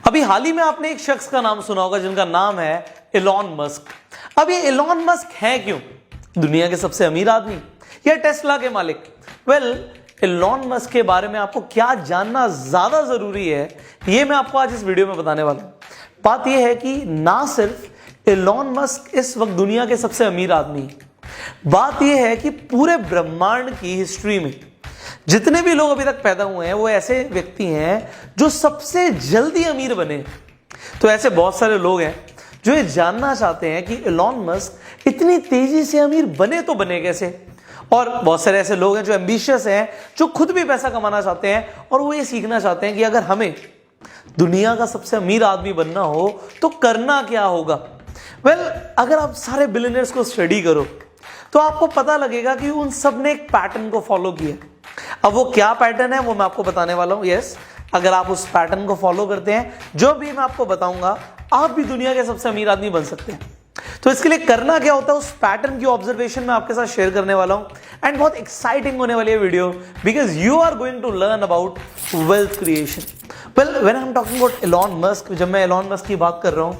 अभी हाल ही में आपने एक शख्स का नाम सुना होगा जिनका नाम है एलॉन मस्क। अब ये एलॉन मस्क है क्यों दुनिया के सबसे अमीर आदमी या टेस्ला के मालिक? एलॉन मस्क के बारे में आपको क्या जानना ज्यादा जरूरी है, ये मैं आपको आज इस वीडियो में बताने वाला हूं। बात यह है कि ना सिर्फ एलॉन मस्क इस वक्त दुनिया के सबसे अमीर आदमी है, बात यह है कि पूरे ब्रह्मांड की हिस्ट्री में जितने भी लोग अभी तक पैदा हुए हैं वो ऐसे व्यक्ति हैं जो सबसे जल्दी अमीर बने। तो ऐसे बहुत सारे लोग हैं जो ये जानना चाहते हैं कि एलॉन मस्क इतनी तेजी से अमीर बने तो बने कैसे। और बहुत सारे ऐसे लोग हैं जो एम्बिशियस हैं, जो खुद भी पैसा कमाना चाहते हैं और वो ये सीखना चाहते हैं कि अगर हमें दुनिया का सबसे अमीर आदमी बनना हो तो करना क्या होगा। अगर आप सारे बिलियनर्स को स्टडी करो तो आपको पता लगेगा कि उन सब ने एक पैटर्न को फॉलो किया। अब वो क्या पैटर्न है वो मैं आपको बताने वाला हूं। यस, अगर आप उस पैटर्न को फॉलो करते हैं, जो भी मैं आपको बताऊंगा, आप भी दुनिया के सबसे अमीर आदमी बन सकते हैं। तो इसके लिए करना क्या होता है, उस पैटर्न की ऑब्जर्वेशन मैं आपके साथ शेयर करने वाला हूं। एंड बहुत एक्साइटिंग होने वाली है video, because you are going to learn about wealth creation. When I am talking about Elon Musk, जब मैं एलॉन मस्क की बात कर रहा हूं,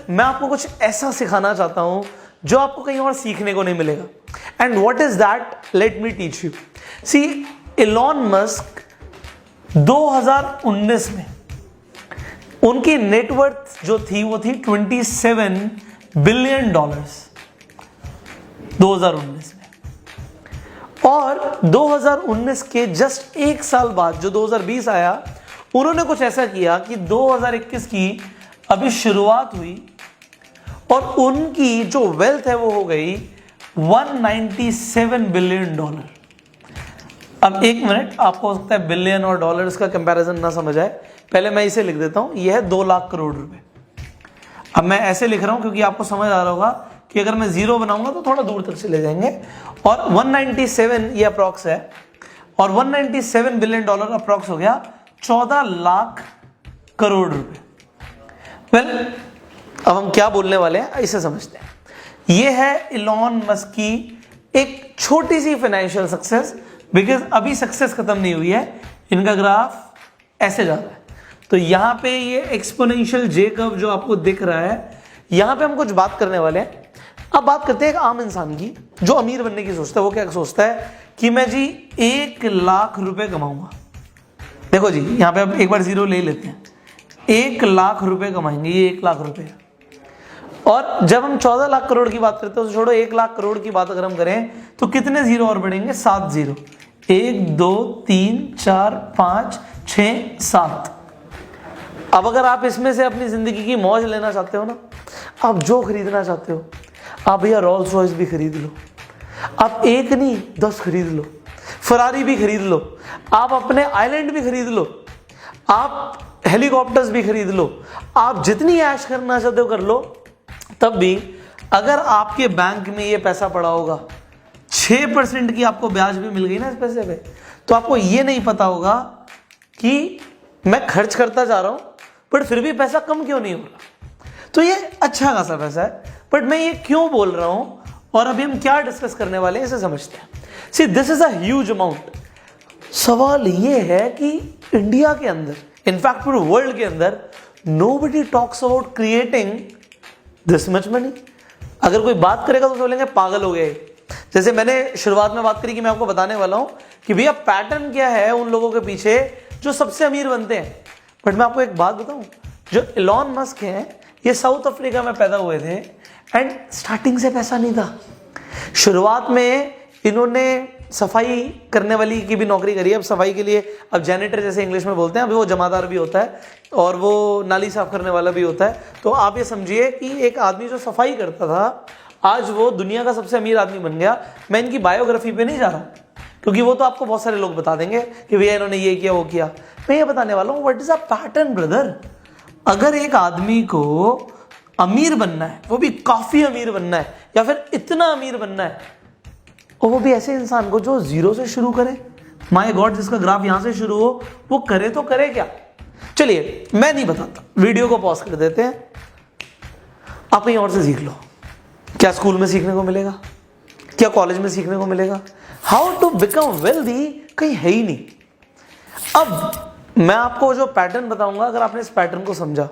मैं आपको कुछ ऐसा सिखाना चाहता हूं जो आपको कहीं और सीखने को नहीं मिलेगा। And what is that, let me teach you. See, Elon Musk 2019 में उनकी नेटवर्थ जो थी वो थी $27 बिलियन 2019 में। और 2019 के जस्ट एक साल बाद जो 2020 आया, उन्होंने कुछ ऐसा किया कि 2021 की अभी शुरुआत हुई और उनकी जो वेल्थ है वो हो गई $197 बिलियन। अब एक मिनट, आपको हो सकता है बिलियन और डॉलर्स का कंपैरिजन ना समझ आए, पहले मैं इसे लिख देता हूं। यह है 2 लाख करोड़ रुपए। अब मैं ऐसे लिख रहा हूं क्योंकि आपको समझ आ रहा होगा कि अगर मैं जीरो बनाऊंगा तो थोड़ा दूर तक चले जाएंगे। और 197 ये अप्रॉक्स है, और $197 बिलियन अप्रॉक्स हो गया 14 लाख करोड़ रुपए। अब हम क्या बोलने वाले हैं इसे समझते हैं। यह है एलॉन मस्क की एक छोटी सी फाइनेंशियल सक्सेस, बिकॉज अभी सक्सेस खत्म नहीं हुई है। इनका ग्राफ ऐसे जा रहा है, तो यहां पे ये एक्सपोनेंशियल जे कर्व जो आपको दिख रहा है, यहां पे हम कुछ बात करने वाले हैं। अब बात करते हैं एक आम इंसान की जो अमीर बनने की सोचता है। वो क्या सोचता है कि मैं जी 1 लाख रुपए कमाऊंगा। देखो जी, यहां पे अब एक बार जीरो ले लेते हैं। 1 लाख रुपए कमाएंगे, ये 1 लाख रुपए। और जब हम 14 लाख करोड़ की बात करते हैं तो छोड़ो, 1 लाख करोड़ की बात अगर हम करें तो कितने जीरो और बढ़ेंगे? 7 जीरो। 1 2 3 4 5 6 7। अब अगर आप इसमें से अपनी जिंदगी की मौज लेना चाहते हो ना, आप जो खरीदना चाहते हो, आप भैया रोल्स रॉयस भी खरीद लो, आप 1 नहीं 10 खरीद लो, फरारी भी खरीद लो, आप अपने आइलैंड भी खरीद लो, आप हेलीकॉप्टर्स भी खरीद लो, आप जितनी ऐश करना चाहते हो कर लो। तब भी अगर आपके बैंक में ये पैसा पड़ा होगा, 6% की आपको ब्याज भी मिल गई ना इस पैसे पे, तो आपको ये नहीं पता होगा कि मैं खर्च करता जा रहा हूं बट फिर भी पैसा कम क्यों नहीं हो रहा। तो ये अच्छा खासा पैसा है, बट मैं ये क्यों बोल रहा हूं और अभी हम क्या डिस्कस करने वाले हैं इसे समझते हैं। See, this is a huge amount. सवाल ये है कि इंडिया के अंदर, इनफैक्ट पूरे वर्ल्ड के अंदर, nobody talks about creating this much money. अगर कोई बात करेगा तो बोलेंगे पागल हो गए। जैसे मैंने शुरुआत में बात करी कि मैं आपको बताने वाला हूं कि भैया पैटर्न क्या है उन लोगों के पीछे जो सबसे अमीर बनते हैं। बट मैं आपको एक बात बताऊं, जो एलॉन मस्क हैं ये साउथ अफ्रीका में पैदा हुए थे एंड स्टार्टिंग से पैसा नहीं था। शुरुआत में इन्होंने सफाई करने वाली की भी नौकरी करी है। अब सफाई के लिए अब जैनिटर जैसे इंग्लिश में बोलते हैं, अभी वो जमादार भी होता है और वो नाली साफ करने वाला भी होता है। तो आप ये समझिए कि एक आदमी जो सफाई करता था, आज वो दुनिया का सबसे अमीर आदमी बन गया। मैं इनकी बायोग्राफी पे नहीं जा रहा हूं क्योंकि वो तो आपको बहुत सारे लोग बता देंगे कि भैया इन्होंने ये किया वो किया। मैं ये बताने वाला हूं what is a pattern brother. अगर एक आदमी को अमीर बनना है, वो भी काफी अमीर बनना है या फिर इतना अमीर बनना है, और वो भी ऐसे इंसान को जो जीरो से शुरू करे, माय गॉड, जिसका ग्राफ यहां से शुरू हो, वो करे तो करे क्या। चलिए मैं नहीं बताता, वीडियो को पॉज कर देते हैं, आप कहीं और से सीख लो। क्या स्कूल में सीखने को मिलेगा, क्या कॉलेज में सीखने को मिलेगा? हाउ टू बिकम वेल्दी कहीं है ही नहीं। अब मैं आपको जो पैटर्न बताऊंगा, अगर आपने इस पैटर्न को समझा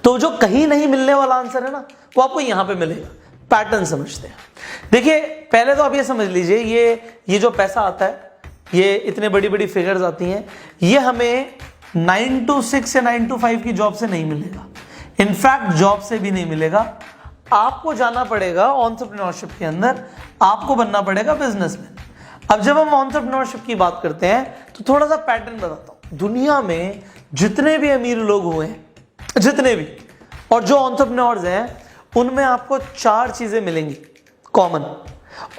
तो जो कहीं नहीं मिलने वाला आंसर है ना, वो आपको यहां पे मिलेगा। पैटर्न समझते हैं। देखिए, पहले तो आप ये समझ लीजिए, ये जो पैसा आता है, ये इतने बड़ी बड़ी फिगर्स आती हैं, ये हमें 9 to 6 या 9 to 5 की जॉब से नहीं मिलेगा। इनफैक्ट जॉब से भी नहीं मिलेगा। आपको जाना पड़ेगा एंटरप्रेन्योरशिप के अंदर, आपको बनना पड़ेगा बिजनेसमैन। अब जब हम एंटरप्रेन्योरशिप की बात करते हैं तो थोड़ा सा पैटर्न बताता हूं। दुनिया में जितने भी अमीर लोग हुए हैं, जितने भी, और जो एंटरप्रेन्योर्स हैं, उनमें आपको 4 चीजें मिलेंगी कॉमन।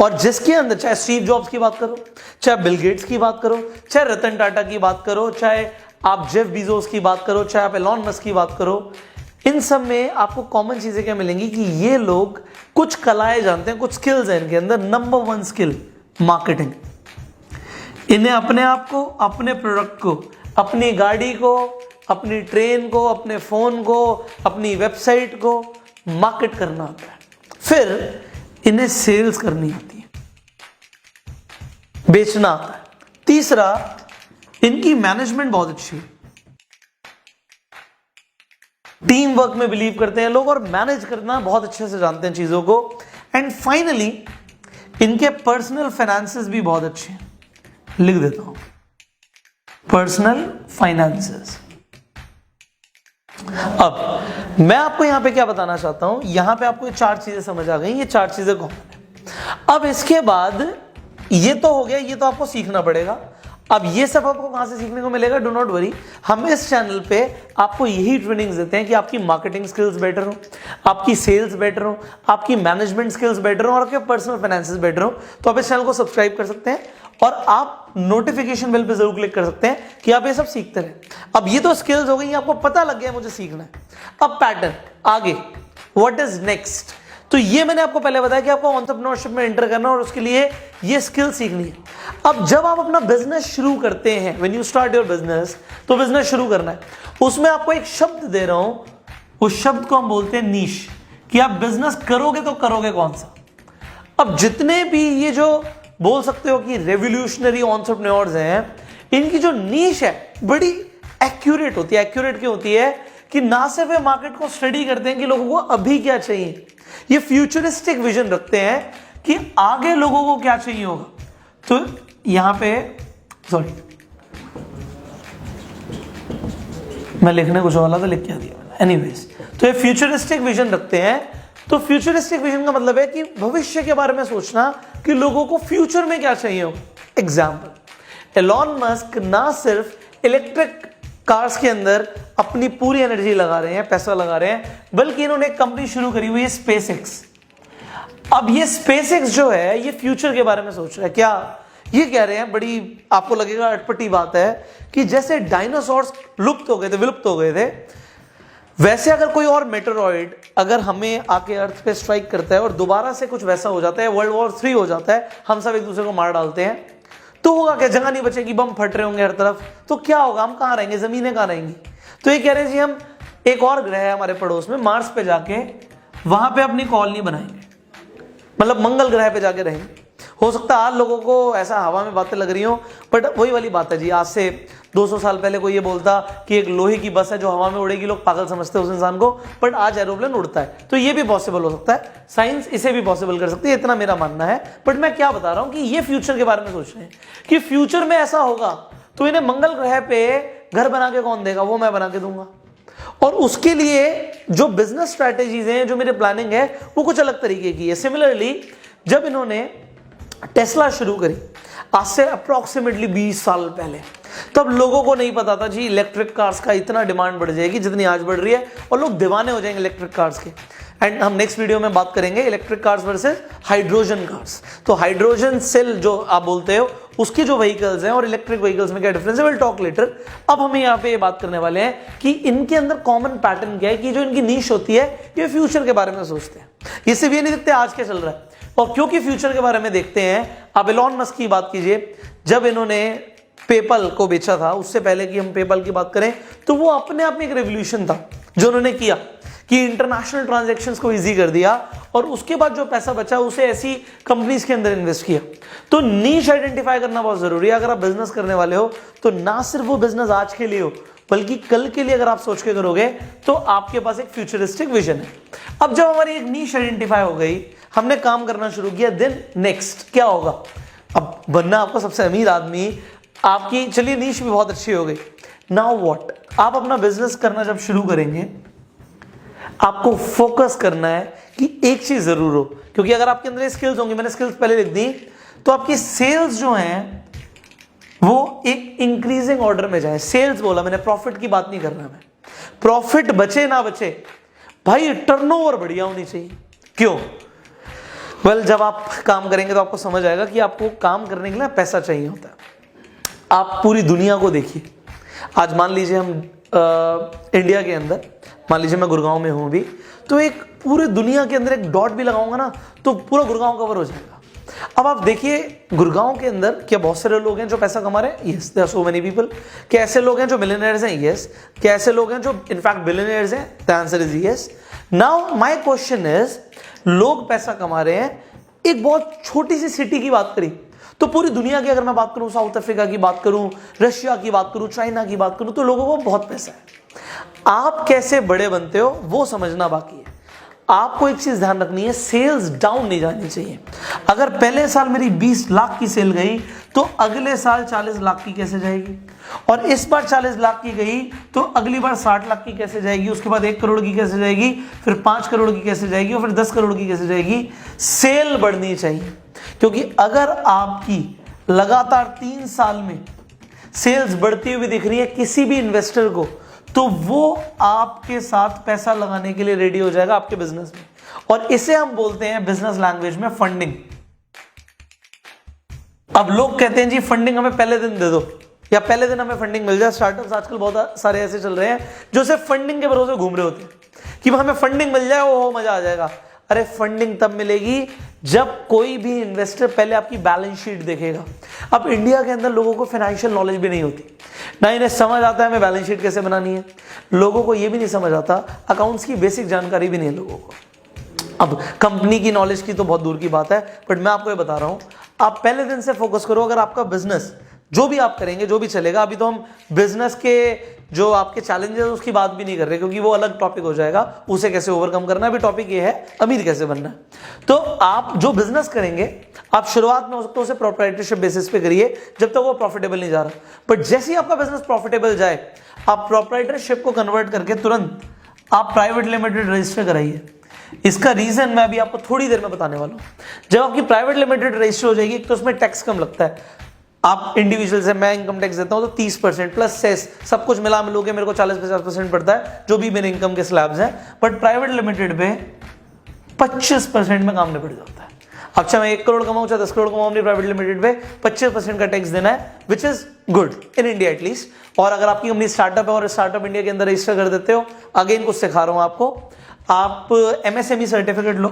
और जिसके अंदर, चाहे स्टीव जॉब्स की बात करो, चाहे बिल गेट्स की बात करो, चाहे रतन टाटा की बात करो, चाहे आप जेफ बीजोस की बात करो, चाहे आप एलॉन मस्क की बात करो, इन सब में आपको कॉमन चीजें क्या मिलेंगी कि ये लोग कुछ कलाएं जानते हैं, कुछ स्किल्स हैं इनके अंदर। Number 1 skill marketing. इन्हें अपने आप को, अपने प्रोडक्ट को, अपनी गाड़ी को, अपनी ट्रेन को, अपने फोन को, अपनी वेबसाइट को मार्केट करना आता है। फिर इन्हें सेल्स करनी आती है, बेचना आता है। तीसरा, इनकी मैनेजमेंट बहुत अच्छी है, टीम वर्क में बिलीव करते हैं लोग और मैनेज करना बहुत अच्छे से जानते हैं चीजों को। एंड फाइनली, इनके पर्सनल फाइनेंसेस भी बहुत अच्छे हैं। लिख देता हूं, पर्सनल फाइनेंसेस। अब मैं आपको यहां पे क्या बताना चाहता हूं, यहां पे आपको ये 4 चीजें समझ आ गई, ये 4 चीजें कॉमन है। अब इसके बाद ये तो हो गया, ये तो आपको सीखना पड़ेगा। अब ये सब आपको कहां से सीखने को मिलेगा, डू नॉट वरी, हम इस चैनल पे आपको यही ट्रेनिंग्स देते हैं कि आपकी मार्केटिंग स्किल्स बेटर हो, आपकी सेल्स बेटर हो, आपकी मैनेजमेंट स्किल्स बेटर हो और आपके पर्सनल फाइनेंसेस बेटर हो। तो आप इस चैनल को सब्सक्राइब कर सकते हैं और आप नोटिफिकेशन बेल पे जरूर क्लिक कर सकते हैं कि आप ये सब सीखते रहे। अब ये तो स्किल्स हो गई, आपको पता लग गया मुझे सीखना है। अब पैटर्न आगे, व्हाट इज नेक्स्ट। तो ये मैंने आपको पहले बताया कि आपको एंटरप्रेन्योरशिप में एंटर करना और उसके लिए ये स्किल सीखनी है। अब जब आप अपना बिजनेस शुरू करते हैं, when you start your business, तो बिजनेस शुरू करना है, उसमें आपको एक शब्द दे रहा हूं, उस शब्द को हम बोलते हैं नीश, कि आप बिजनेस करोगे तो करोगे कौन सा। अब जितने भी ये जो बोल सकते हो कि रेवोल्यूशनरी एंटरप्रेन्योर्स हैं, इनकी जो नीश है बड़ी एक्यूरेट होती है। एक्यूरेट क्यों होती है कि ना सिर्फ मार्केट को स्टडी करते हैं कि लोगों को अभी क्या चाहिए, ये फ्यूचरिस्टिक विजन रखते हैं कि आगे लोगों को क्या चाहिए होगा। तो यहां पे सॉरी, मैं लिखने कुछ वाला था, लिख क्या दिया। एनीवेज, तो ये फ्यूचरिस्टिक विजन रखते हैं। तो फ्यूचरिस्टिक विजन का मतलब है कि भविष्य के बारे में सोचना कि लोगों को फ्यूचर में क्या चाहिए हो। एग्जाम्पल, एलॉन मस्क ना सिर्फ इलेक्ट्रिक कार्स के अंदर अपनी पूरी एनर्जी लगा रहे हैं, पैसा लगा रहे हैं, बल्कि इन्होंने एक कंपनी शुरू करी हुई है स्पेसएक्स। अब ये स्पेसएक्स जो है, ये फ्यूचर के बारे में सोच रहा है। क्या ये कह रहे हैं, बड़ी आपको लगेगा अटपटी बात है, कि जैसे डायनासोर्स लुप्त हो गए थे, विलुप्त हो गए थे, वैसे अगर कोई और मेटेरॉइड अगर हमें आके अर्थ पे स्ट्राइक करता है और दोबारा से कुछ वैसा हो जाता है, वर्ल्ड वॉर 3 हो जाता है, हम सब एक दूसरे को मार डालते हैं, तो होगा क्या, जगह नहीं बचेगी, बम फट रहे होंगे हर तरफ, तो क्या होगा, हम कहां रहेंगे, जमीनें कहां रहेंगी। तो ये कह रहे हैं जी, हम एक और ग्रह है हमारे पड़ोस में, मार्स पे जाके वहां पे अपनी कॉलोनी बनाएंगे, मतलब मंगल ग्रह पे जाके रहेंगे। हो सकता है आज लोगों को ऐसा हवा में बातें लग रही हो, बट वही वाली बात है जी, आज से 200 साल पहले कोई ये बोलता कि एक लोहे की बस है जो हवा में उड़ेगी, लोग पागल समझते हैं उस इंसान को, बट आज एरोप्लेन उड़ता है। तो ये भी पॉसिबल हो सकता है, साइंस इसे भी पॉसिबल कर सकती है, इतना मेरा मानना है। बट मैं क्या बता रहा हूं कि ये फ्यूचर के बारे में सोच रहे हैं कि फ्यूचर में ऐसा होगा तो इन्हें मंगल ग्रह पे घर बना के कौन देगा, वो मैं बना के दूंगा। और उसके लिए जो बिजनेस स्ट्रैटेजीज हैं, जो मेरे प्लानिंग है, वो कुछ अलग तरीके की है। सिमिलरली जब इन्होंने टेस्ला शुरू करी आज से अप्रोक्सीमेटली 20 साल पहले, तब लोगों को नहीं पता था जी इलेक्ट्रिक कार्स का इतना डिमांड बढ़ जाएगी जितनी आज बढ़ रही है, और लोग दीवाने हो जाएंगे इलेक्ट्रिक कार्स के। एंड हम नेक्स्ट वीडियो में बात करेंगे electric cars versus hydrogen cars. तो हाइड्रोजन सेल जो आप बोलते हो, उसके जो व्हीकल्स हैं और इलेक्ट्रिक व्हीकल्स में क्या डिफरेंस है, विल टॉक लेटर। अब हम यहाँ पे ये बात करने वाले हैं कि इनके अंदर कॉमन पैटर्न क्या है, कि जो इनकी नीश होती है, ये फ्यूचर के बारे में सोचते हैं। ये सिर्फ ये नहीं देखते आज क्या चल रहा है, और क्योंकि फ्यूचर के बारे में देखते हैं। अब एलॉन मस्क की बात कीजिए, जब इन्होंने पेपल को बेचा था, उससे पहले कि हम पेपल की बात करें, तो वो अपने आप में एक रेवोल्यूशन था जो उन्होंने किया कि इंटरनेशनल ट्रांजैक्शंस को इजी कर दिया और उसके बाद जो पैसा बचा उसे ऐसी कंपनीज के अंदर इन्वेस्ट किया। तो नीश आइडेंटिफाई करना बहुत जरूरी है। अगर आप बिजनेस करने वाले हो तो ना सिर्फ वो बिजनेस आज के लिए हो, बल्कि कल के लिए अगर आप सोच के करोगे तो आपके पास एक फ्यूचरिस्टिक विजन है। अब जब हमारी एक नीश आइडेंटिफाई हो गई, हमने काम करना शुरू किया, देन नेक्स्ट क्या होगा? अब बनना आपको सबसे अमीर आदमी, आपकी चलिए नीश भी बहुत अच्छी हो गई। Now what? आप अपना बिजनेस करना जब शुरू करेंगे, आपको फोकस करना है कि एक चीज जरूर हो, क्योंकि अगर आपके अंदर स्किल्स होंगी, मैंने स्किल्स पहले लिख दी, तो आपकी सेल्स जो हैं वो एक इंक्रीजिंग ऑर्डर में जाए। सेल्स बोला मैंने, प्रॉफिट की बात नहीं कर रहा मैं। प्रॉफिट बचे ना बचे, भाई टर्नओवर बढ़िया होनी चाहिए। क्यों? वेल, जब आप काम करेंगे तो आपको समझ आएगा कि आपको काम करने के लिए पैसा चाहिए होता है। आप पूरी दुनिया को देखिए। आज मान लीजिए हम इंडिया के अंदर, मान लीजिए मैं गुड़गांव में हूं अभी, तो एक पूरे दुनिया के अंदर एक डॉट भी लगाऊंगा ना तो पूरा गुड़गांव कवर हो जाएगा। अब आप देखिए गुड़गांव के अंदर क्या बहुत सारे लोग हैं जो पैसा कमा रहे हैं? Yes, there are so many people. क्या ऐसे लोग हैं जो मिलियनेयर्स हैं? यस। क्या ऐसे लोग हैं जो इनफैक्ट बिलियनेयर्स हैं? The answer is yes. Now my question is, लोग पैसा कमा रहे हैं, एक बहुत छोटी सी सिटी की बात करी तो पूरी दुनिया की अगर मैं बात करूं, साउथ अफ्रीका की बात करूं, रशिया की बात करूं, चाइना की बात करूं, तो लोगों को बहुत पैसा है। आप कैसे बड़े बनते हो वो समझना बाकी है। आपको एक चीज ध्यान रखनी है, सेल्स डाउन नहीं जानी चाहिए। अगर पहले साल मेरी 20 लाख की सेल गई तो अगले साल 40 लाख की कैसे जाएगी, और इस बार 40 लाख की गई तो अगली बार 60 लाख की कैसे जाएगी, उसके बाद 1 करोड़ की कैसे जाएगी, फिर 5 करोड़ की कैसे जाएगी, और फिर 10 करोड़ की कैसे जाएगी। सेल बढ़नी चाहिए, क्योंकि अगर आपकी लगातार 3 साल में सेल्स बढ़ती हुई दिख रही है किसी भी इन्वेस्टर को, तो वो आपके साथ पैसा लगाने के लिए रेडी हो जाएगा आपके बिजनेस में। और इसे हम बोलते हैं बिजनेस लैंग्वेज में फंडिंग। अब लोग कहते हैं जी फंडिंग हमें पहले दिन दे दो, या पहले दिन हमें फंडिंग मिल जाए। स्टार्टअप्स आजकल बहुत सारे ऐसे चल रहे हैं जो सिर्फ फंडिंग के भरोसे घूम रहे होते हैं कि हमें फंडिंग मिल जाए, वो मजा आ जाएगा। अरे फंडिंग तब मिलेगी जब कोई भी इन्वेस्टर पहले आपकी बैलेंस शीट देखेगा। अब इंडिया के अंदर लोगों को फाइनेंशियल नॉलेज भी नहीं होती, ना इन्हें समझ आता है हमें बैलेंस शीट कैसे बनानी है। लोगों को यह भी नहीं समझ आता, अकाउंट्स की बेसिक जानकारी भी नहीं है लोगों को। अब कंपनी की नॉलेज की तो बहुत दूर की बात है, बट मैं आपको ये बता रहा हूं, आप पहले दिन से फोकस करो। अगर आपका बिजनेस जो भी आप करेंगे, जो भी चलेगा, अभी तो हम बिजनेस के जो आपके चैलेंजेस उसकी बात भी नहीं कर रहे, क्योंकि वो अलग टॉपिक हो जाएगा, उसे कैसे ओवरकम करना। अभी टॉपिक ये है अमीर कैसे बनना है। तो आप जो बिजनेस करेंगे, आप शुरुआत में हो सकता है उसे प्रोप्राइटरशिप बेसिस पे करिए जब तक वो प्रॉफिटेबल नहीं जा रहा। बट जैसे ही आपका बिजनेस प्रॉफिटेबल जाए, आप प्रोप्राइटरशिप को कन्वर्ट करके तुरंत आप प्राइवेट लिमिटेड रजिस्टर कराइए। इसका रीजन मैं अभी आपको थोड़ी देर में बताने वाला हूं। जब आपकी प्राइवेट लिमिटेड रजिस्टर हो जाएगी तो उसमें टैक्स कम लगता है। आप इंडिविजुअल से, मैं इनकम टैक्स देता हूं तो 30% प्लस सेस सब कुछ मिला मिलोगे मेरे को 40-50% पड़ता है, जो भी मेरे इनकम के स्लैब्स हैं। बट प्राइवेट लिमिटेड पे 25% में काम निपट जाता है। अच्छा, मैं 1 करोड़ कमाऊं चाहे 10 करोड़ कमाऊं, अपनी प्राइवेट लिमिटेड पे 25% का टैक्स देना है, which is good in India at least. और अगर आपकी कंपनी स्टार्टअप है और स्टार्टअप इंडिया के अंदर रजिस्टर कर देते हो, अगेन कुछ सिखा रहा हूं आपको, आप MSME सर्टिफिकेट लो,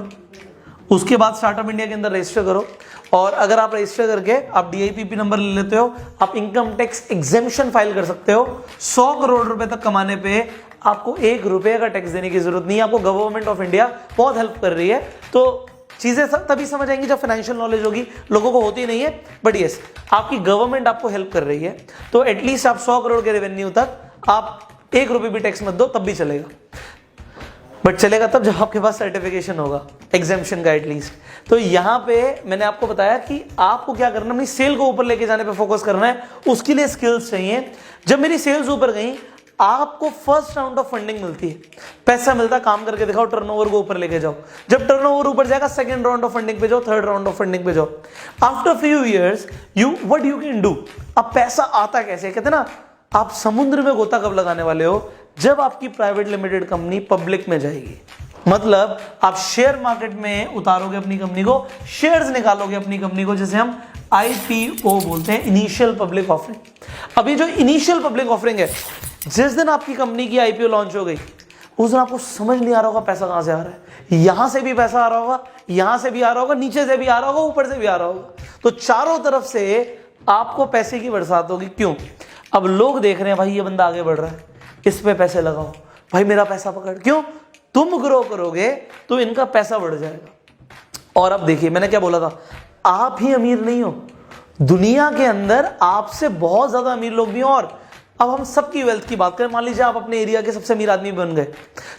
उसके बाद स्टार्टअप इंडिया के अंदर रजिस्टर करो। और अगर आप रजिस्टर करके आप DIPP नंबर ले लेते हो, आप इनकम टैक्स एग्जेम्पशन फाइल कर सकते हो। 100 करोड़ रुपए तक कमाने पे आपको 1 रुपए का टैक्स देने की जरूरत नहीं है। आपको गवर्नमेंट ऑफ इंडिया बहुत हेल्प कर रही है। तो चीजें तभी समझ आएंगी जब फाइनेंशियल नॉलेज होगी, लोगों को होती नहीं है, बट यस आपकी गवर्नमेंट आपको हेल्प कर रही है। तो एटलीस्ट आप 100 करोड़ के रेवेन्यू तक आप 1 रुपए भी टैक्स मत दो, तब भी चलेगा। बट चलेगा तब जब आपके पास सर्टिफिकेशन होगा एग्जेम्पशन का एटलीस्ट। तो यहां पे मैंने आपको बताया कि आपको क्या करना है, अपनी सेल को ऊपर लेके जाने पे फोकस करना है। उसके लिए स्किल्स चाहिए। जब मेरी सेल्स ऊपर गई, आपको फर्स्ट राउंड ऑफ फंडिंग मिलती है, पैसा मिलता है, काम करके दिखाओ, टर्नओवर को ऊपर लेके जाओ। जब टर्नओवर ऊपर जाएगा, सेकंड राउंड ऑफ फंडिंग पे जाओ, थर्ड राउंड ऑफ फंडिंग पे जाओ। After few years what you can do. अब पैसा आता कैसे, कहते ना आप समुद्र में गोता कब लगाने वाले हो, जब आपकी प्राइवेट लिमिटेड कंपनी पब्लिक में जाएगी। मतलब आप शेयर मार्केट में उतारोगे अपनी कंपनी को, शेयर्स निकालोगे अपनी कंपनी को, जिसे हम IPO बोलते हैं, इनिशियल पब्लिक ऑफरिंग। अभी जो इनिशियल पब्लिक ऑफरिंग है, जिस दिन आपकी कंपनी की IPO लॉन्च हो गई, उस दिन आपको समझ नहीं आ रहा होगा पैसा कहां से आ रहा है। यहां से भी पैसा आ रहा होगा, यहां से भी आ रहा होगा, नीचे से भी आ रहा होगा, ऊपर से भी आ रहा होगा। तो चारों तरफ से आपको पैसे की बरसात होगी। क्यों? अब लोग देख रहे हैं भाई ये बंदा आगे बढ़ रहा है, इस पे पैसे लगाओ, भाई मेरा पैसा पकड़। क्यों? तुम ग्रो करोगे तो इनका पैसा बढ़ जाएगा। और अब देखिए मैंने क्या बोला था, आप ही अमीर नहीं हो, दुनिया के अंदर आपसे बहुत ज्यादा अमीर लोग भी हैं। और अब हम सबकी वेल्थ की बात करें, मान लीजिए आप अपने एरिया के सबसे अमीर आदमी बन गए,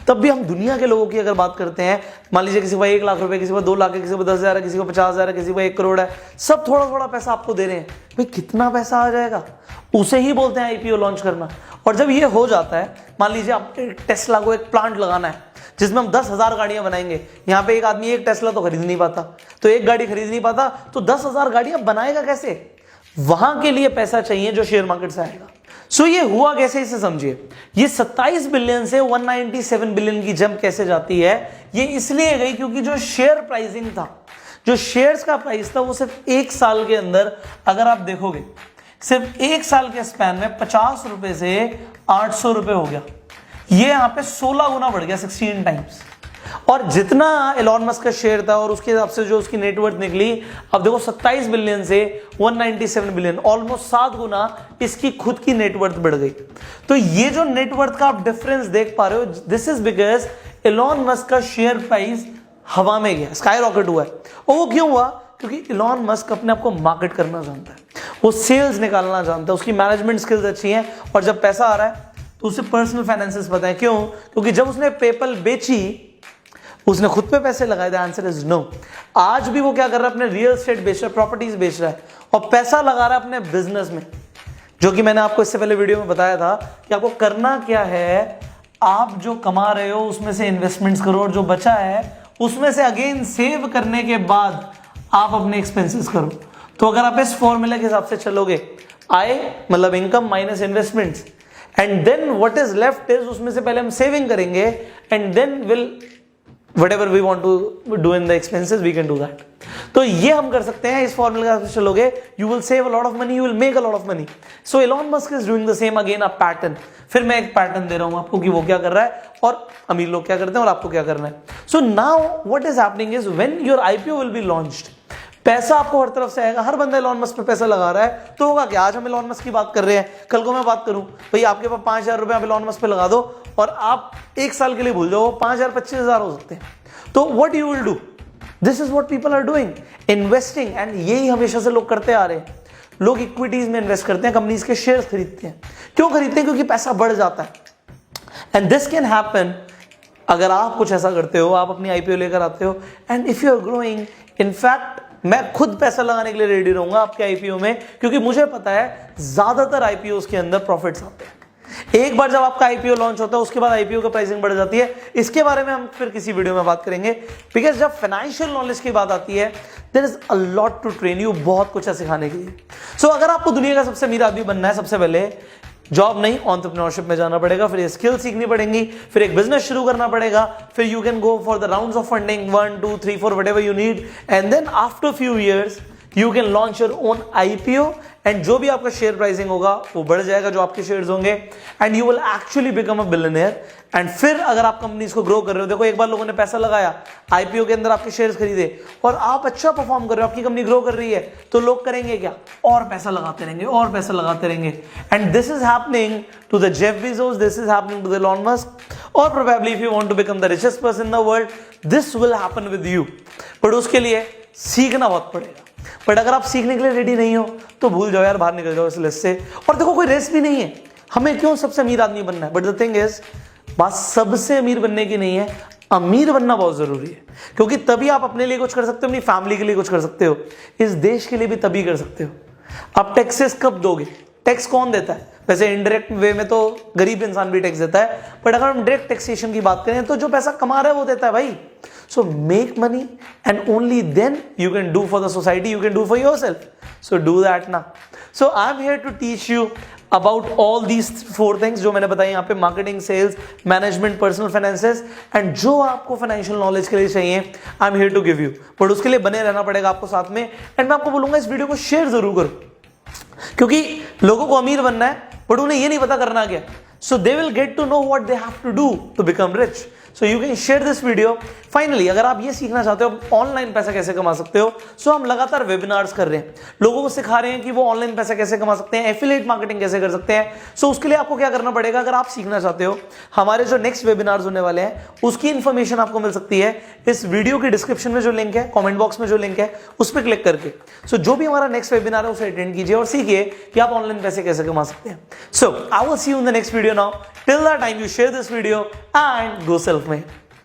तब भी हम दुनिया के लोगों की अगर बात करते हैं, मान लीजिए किसी को 1 लाख रुपए, किसी को 2 लाख है, किसी को 10,000 है, किसी को 50,000 है, किसी को 1 करोड़ है, सब थोड़ा थोड़ा पैसा आपको दे रहे हैं, भाई कितना पैसा आ जाएगा, उसे ही बोलते हैं आईपीओ लॉन्च करना। और जब ये हो जाता है, मान लीजिए आप टेस्ला को एक प्लांट लगाना है जिसमें हम 10,000 गाड़ियां बनाएंगे, यहाँ पे एक आदमी एक टेस्ला तो खरीद नहीं पाता, तो एक गाड़ी खरीद नहीं पाता, तो 10,000 गाड़ियां बनाएगा कैसे? वहां के लिए पैसा चाहिए जो शेयर मार्केट से आएगा। सो ये हुआ कैसे, इसे समझिए। ये 27 बिलियन से 197 बिलियन की जंप कैसे जाती है? ये इसलिए गई क्योंकि जो शेयर प्राइसिंग था, जो शेयर्स का प्राइस था, वो सिर्फ 1 साल के अंदर, अगर आप देखोगे सिर्फ 1 साल के स्पैन में 50 रुपए से 800 रुपए हो गया। ये यहां पे 16 गुना बढ़ गया, 16 टाइम्स। और जितना एलॉन मस्क का शेयर था और उसके हिसाब से जो उसकी नेटवर्थ निकली, अब देखो 27 बिलियन से 197 बिलियन, ऑलमोस्ट 7 गुना इसकी खुद की नेटवर्थ बढ़ गई। तो ये जो नेटवर्थ का आप डिफरेंस देख पा रहे हो, this is because Elon Musk का शेयर प्राइस हवा में गया, स्काई रॉकेट हुआ है। और वो क्यों हुआ? क्योंकि एलॉन मस्क अपने आप को मार्केट करना जानता है, वो सेल्स निकालना जानता है, उसकी मैनेजमेंट स्किल्स अच्छी हैं, और जब पैसा आ रहा है तो उसे पर्सनल फाइनेंसेस पता है। क्यों? क्योंकि जब उसने पेपल बेची, उसने खुद पे पैसे लगाए थे। Answer is no. आज भी वो क्या कर रहा है? अपने रियल एस्टेट बेच रहा है, प्रॉपर्टीज बेच रहा है, और पैसा लगा रहा है अपने बिजनेस में, जो कि मैंने आपको इससे पहले वीडियो में बताया था कि आपको करना क्या है। आप जो कमा रहे हो उसमें से इन्वेस्टमेंट्स करो, और जो बचा है उसमें से अगेन सेव करने के बाद आप अपने एक्सपेंसेस करो। तो अगर आप इस फॉर्मूले के हिसाब से चलोगे, आय मतलब income minus investments, and then what is left is, उसमें से पहले हम सेविंग करेंगे, and then will whatever we want to do in the expenses we can do that। तो ये हम कर सकते हैं। इस फॉर्मूले के साथ चलोगे, you will save a lot of money, you will make a lot of money। so Elon Musk is doing the same again, a pattern। फिर मैं एक पैटर्न दे रहा हूं आपको कि वो क्या कर रहा है और अमीर लोग क्या करते हैं और आपको क्या करना है। so now what is happening is when your IPO will be launched, पैसा आपको हर तरफ से आएगा, हर बंदा एलॉन मस्क पे पैसा लगा रहा है। तो होगा क्या? आज हम एलॉन मस्क की बात कर रहे हैं, कल को मैं बात करूं, भाई आपके पास 5,000 रुपए आप एलॉन मस्क पे लगा दो और आप 1 साल के लिए भूल जाओ, 5,000 25,000 हो सकते हैं। तो what you will do? This is what people are doing, investing. And यही हमेशा से लोग करते आ रहे हैं। लोग इक्विटीज में इन्वेस्ट करते हैं, कंपनीज के शेयर्स खरीदते हैं। क्यों खरीदते हैं? क्योंकि पैसा बढ़ जाता है। एंड दिस कैन हैपन अगर आप कुछ ऐसा करते हो, आप अपनी आईपीओ लेकर आते हो, and if you are growing. In fact मैं खुद पैसा लगाने के लिए रेडी रहूंगा आपके आईपीओ में, क्योंकि मुझे पता है ज्यादातर आईपीओ के अंदर प्रॉफिट्स आते हैं। एक बार जब आपका आईपीओ लॉन्च होता है, उसके बाद आईपीओ की प्राइसिंग बढ़ जाती है। इसके बारे में हम फिर किसी वीडियो में बात करेंगे, बिकॉज जब फाइनेंशियल नॉलेज की बात आती है, there is a lot to train you, बहुत कुछ है सिखाने के लिए। सो अगर आपको दुनिया का सबसे अमीर आदमी बनना है, सबसे पहले जॉब नहीं, एंटरप्रेन्योरशिप में जाना पड़ेगा, फिर स्किल सीखनी पड़ेगी, फिर एक बिजनेस शुरू करना पड़ेगा, फिर you can go for the rounds of funding 1 2 3 4 whatever you need, and then after few years you can launch your own IPO, and जो भी आपका शेयर प्राइसिंग होगा वो बढ़ जाएगा, जो आपके शेयर्स होंगे, and you will actually become a billionaire. And फिर अगर आप कंपनीज को ग्रो कर रहे हो, देखो एक बार लोगों ने पैसा लगाया, आईपीओ के अंदर आपके शेयर्स खरीदे, और आप अच्छा परफॉर्म कर रहे हो, आपकी कंपनी ग्रो कर रही है, तो लोग करेंगे क्या? और पैसा लगाते रहेंगे, और पैसा लगाते रहेंगे। And this is happening to the Jeff Bezos, this is happening to the Elon Musk, और probably if you want to become the richest person in the world, this will happen with you. But उसके लिए सीखना बहुत पड़ेगा। But अगर आप सीखने के लिए रेडी नहीं हो तो भूल जाओ यार, बाहर निकल जाओ इस लिस्ट से। और देखो कोई रेस भी नहीं है, हमें क्यों सबसे अमीर आदमी बनना है। बट द थिंग इज, बात सबसे अमीर बनने की नहीं है, अमीर बनना बहुत जरूरी है, क्योंकि तभी आप अपने लिए कुछ कर सकते हो, अपनी फैमिली के लिए कुछ कर सकते हो, इस देश के लिए भी तभी कर सकते हो। आप टैक्सेस कब दोगे? टैक्स कौन देता है? वैसे इनडायरेक्ट वे में तो गरीब इंसान भी टैक्स देता है, बट अगर हम डायरेक्ट टैक्सेशन की बात करें तो जो पैसा कमा रहा है वो देता है भाई। So make money and only then you can do for the society, you can do for yourself. So do that now. So I'm here to teach you about all these 4 things जो मैंने बताई यहाँ पे, marketing, sales, management, personal finances, and जो आपको financial knowledge के लिए चाहिए I am here to give you. But उसके लिए बने रहना पड़ेगा आपको साथ में, एंड मैं आपको बोलूंगा इस वीडियो को शेयर जरूर करो, क्योंकि लोगों को अमीर बनना है बट उन्हें ये नहीं पता करना क्या। So they will get to know what they have to do to become rich. So you can share this video. Finally, अगर आप ये सीखना चाहते हो ऑनलाइन पैसा कैसे कमा सकते हो, सो हम लगातार वेबिनार्स कर रहे हैं, लोगों को सिखा रहे हैं कि वो ऑनलाइन पैसा कैसे कमा सकते हैं, एफिलिएट मार्केटिंग कैसे कर सकते हैं. सो उसके लिए आपको क्या करना पड़ेगा, अगर आप सीखना चाहते हो, हमारे जो नेक्स्ट वेबिनार्स होने वाले हैं उसकी इंफॉर्मेशन आपको मिल सकती है इस वीडियो की डिस्क्रिप्शन में जो लिंक है, कमेंट बॉक्स में जो लिंक है उस पर क्लिक करके. सो जो भी हमारा नेक्स्ट वेबिनार है उसे अटेंड कीजिए और सीखिए कि आप ऑनलाइन पैसे कैसे कमा सकते हैं. So I will see you in the next video now. Till that time you share this video and go self made.